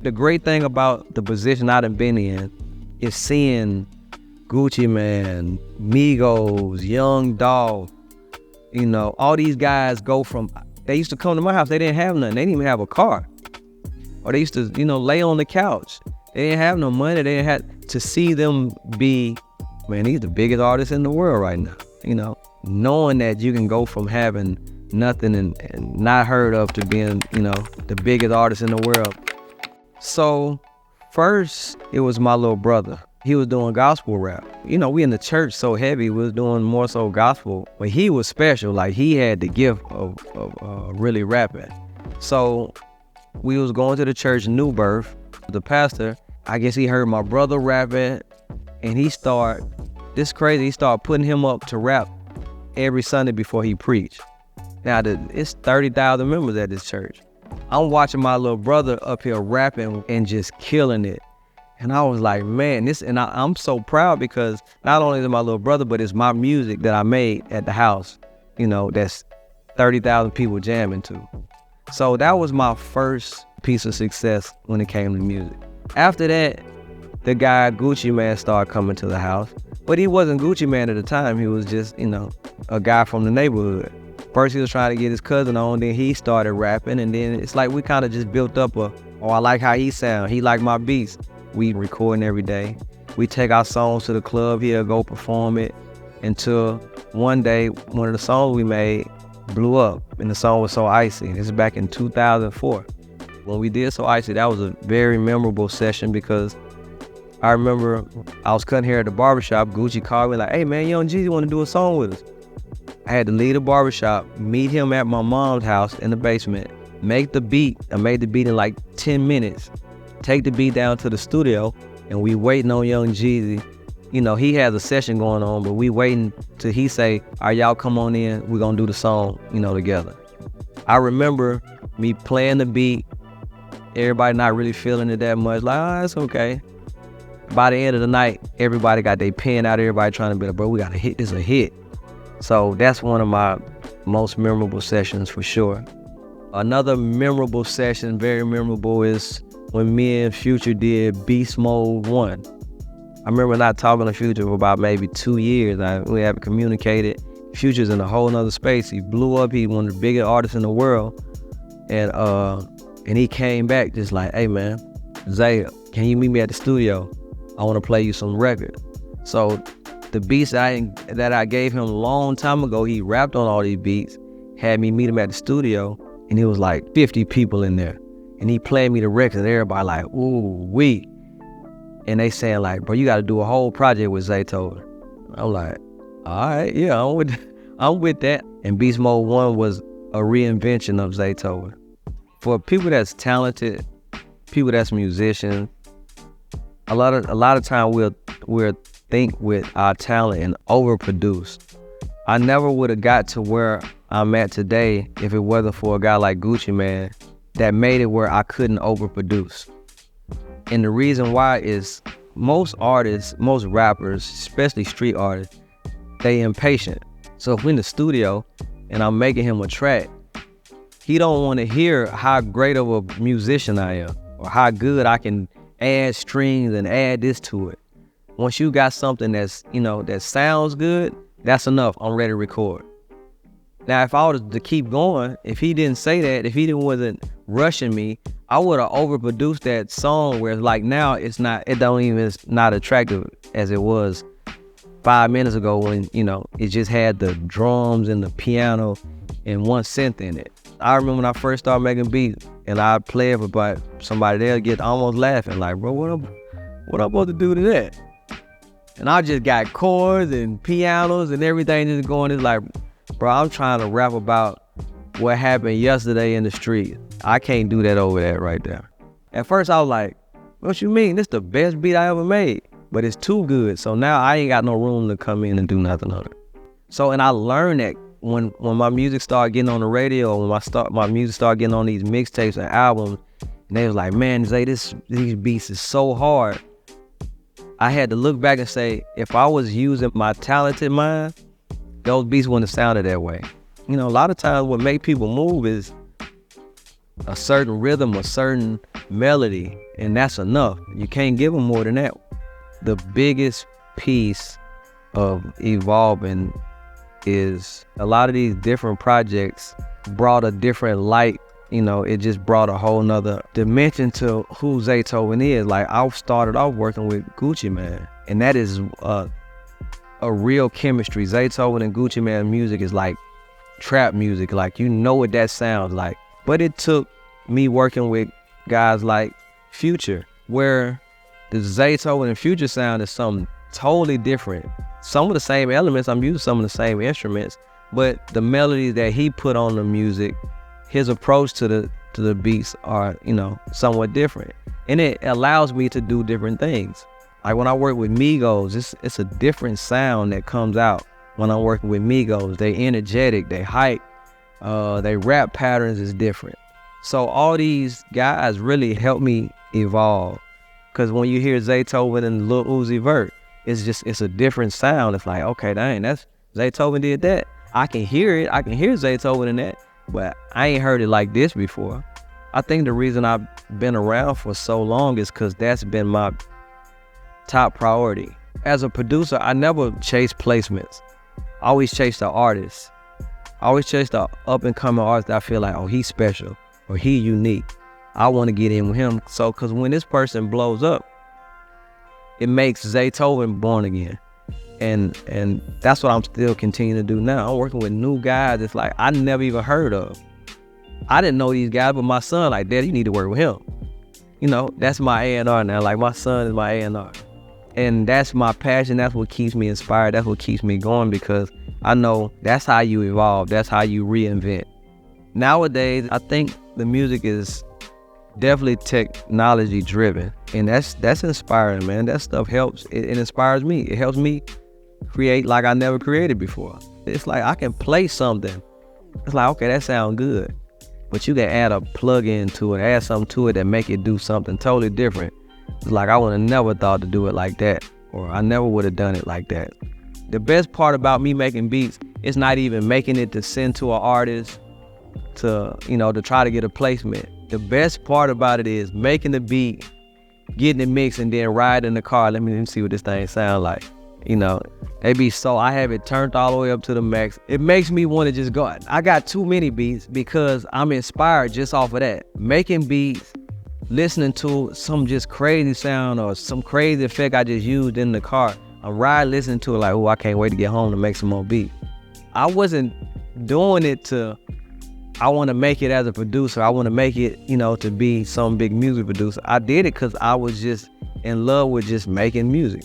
The great thing about the position I done been in is seeing Gucci Mane, Migos, Young Dolph, all these guys go from, they used to come to my house, they didn't have nothing, they didn't even have a car. Or they used to, lay on the couch. They didn't have no money, they didn't have, to see them be, man, he's the biggest artist in the world right now, knowing that you can go from having nothing and not heard of to being, the biggest artist in the world. So first, it was my little brother. He was doing gospel rap. We in the church so heavy, we was doing more so gospel, but he was special. Like, he had the gift of really rapping. So we was going to the church, New Birth. The pastor, I guess he heard my brother rapping, and he started putting him up to rap every Sunday before he preached. Now, it's 30,000 members at this church. I'm watching my little brother up here rapping and just killing it. And I was like, man, I'm so proud, because not only is it my little brother, but it's my music that I made at the house, that's 30,000 people jamming to. So that was my first piece of success when it came to music. After that, the guy Gucci Mane started coming to the house, but he wasn't Gucci Mane at the time. He was just, a guy from the neighborhood. First, he was trying to get his cousin on, then he started rapping, and then it's like we kind of just built up I like how he sound, he like my beats. We recording every day. We take our songs to the club, he'll go perform it, until one day, one of the songs we made blew up, and the song was So Icy. This is back in 2004. When we did So Icy, that was a very memorable session, because I remember I was cutting hair at the barbershop. Gucci called me like, hey man, Young Jeezy want to do a song with us. I had to leave the barbershop, meet him at my mom's house in the basement, make the beat. I made the beat in like 10 minutes, take the beat down to the studio, and we waiting on Young Jeezy. He has a session going on, but we waiting till he say, all right, y'all come on in, we're gonna do the song, together. I remember me playing the beat, everybody not really feeling it that much, like, oh, it's okay. By the end of the night, everybody got their pen out, everybody trying to be like, bro, we got a hit, this a hit. So that's one of my most memorable sessions for sure. Another memorable session, very memorable, is when me and Future did Beast Mode 1. I remember not talking to Future for about maybe 2 years. We haven't communicated. Future's in a whole nother space. He blew up. He's one of the biggest artists in the world. And he came back just like, hey man, Zay, can you meet me at the studio? I want to play you some records. So the beats that I gave him a long time ago, he rapped on all these beats, had me meet him at the studio, and it was like 50 people in there. And he played me the records, and everybody like, ooh, wee. And they saying like, bro, you got to do a whole project with Zaytoven. I'm like, all right, yeah, I'm with that. And Beast Mode 1 was a reinvention of Zaytoven. For people that's talented, people that's musicians, a lot of time we'll think with our talent and overproduce. I never would have got to where I'm at today if it wasn't for a guy like Gucci Mane that made it where I couldn't overproduce. And the reason why is most artists, most rappers, especially street artists, they impatient. So if we're in the studio and I'm making him a track, he don't want to hear how great of a musician I am or how good I can add strings and add this to it. Once you got something that's, that sounds good, that's enough. I'm ready to record. Now, if I was to keep going, if he didn't say that, if he wasn't rushing me, I would have overproduced that song where like now it's not attractive as it was 5 minutes ago when, it just had the drums and the piano and one synth in it. I remember when I first started making beats and I'd play it for about somebody, they'll get almost laughing like, bro, what I'm supposed to do to that? And I just got chords and pianos and everything just going. It's like, bro, I'm trying to rap about what happened yesterday in the street. I can't do that over there right there. At first I was like, what you mean? This the best beat I ever made, but it's too good. So now I ain't got no room to come in and do nothing on it. So, and I learned that when my music started getting on the radio, when my music started getting on these mixtapes and albums, and they was like, man, Zay, these beats is so hard. I had to look back and say, if I was using my talented mind, those beats wouldn't have sounded that way. A lot of times what make people move is a certain rhythm, a certain melody, and that's enough. You can't give them more than that. The biggest piece of evolving is a lot of these different projects brought a different light. It just brought a whole nother dimension to who Zaytoven is. Like, I started off working with Gucci Mane, and that is a real chemistry. Zaytoven and Gucci Mane music is like trap music. Like, what that sounds like. But it took me working with guys like Future, where the Zaytoven and Future sound is something totally different. Some of the same elements, I'm using some of the same instruments, but the melodies that he put on the music, his approach to the beats are, somewhat different. And it allows me to do different things. Like when I work with Migos, it's a different sound that comes out when I'm working with Migos. They energetic, they hype, they rap patterns is different. So all these guys really help me evolve. Because when you hear Zaytoven and Lil Uzi Vert, it's a different sound. It's like, okay, dang, that's Zaytoven did that. I can hear it. I can hear Zaytoven in that, but I ain't heard it like this before. I think the reason I've been around for so long is because that's been my top priority. As a producer, I never chase placements. I always chase the artist. I always chase the up-and-coming artist that I feel like, oh, he's special or he unique. I want to get in with him. So, because when this person blows up, it makes Zaytoven born again. And that's what I'm still continuing to do now. I'm working with new guys it's like I never even heard of. I didn't know these guys, but my son, like, Dad, you need to work with him. That's my A&R now. Like, my son is my A&R. And that's my passion. That's what keeps me inspired. That's what keeps me going, because I know that's how you evolve. That's how you reinvent. Nowadays, I think the music is definitely technology driven, and that's inspiring, man. That stuff helps. It inspires me. It helps me create like I never created before. It's like I can play something. It's like, okay, that sounds good, but you can add a plug-in to it, add something to it that make it do something totally different. It's like I would have never thought to do it like that, or I never would have done it like that. The best part about me making beats is not even making it to send to an artist to try to get a placement. The best part about it is making the beat, getting it mixed, and then riding in the car. Let me see what this thing sound like. I have it turned all the way up to the max. It makes me want to just go. I got too many beats because I'm inspired just off of that. Making beats, listening to some just crazy sound or some crazy effect I just used in the car. I'm riding, listening to it like, oh, I can't wait to get home to make some more beats. I wasn't doing it I want to make it as a producer. I want to make it, to be some big music producer. I did it because I was just in love with just making music.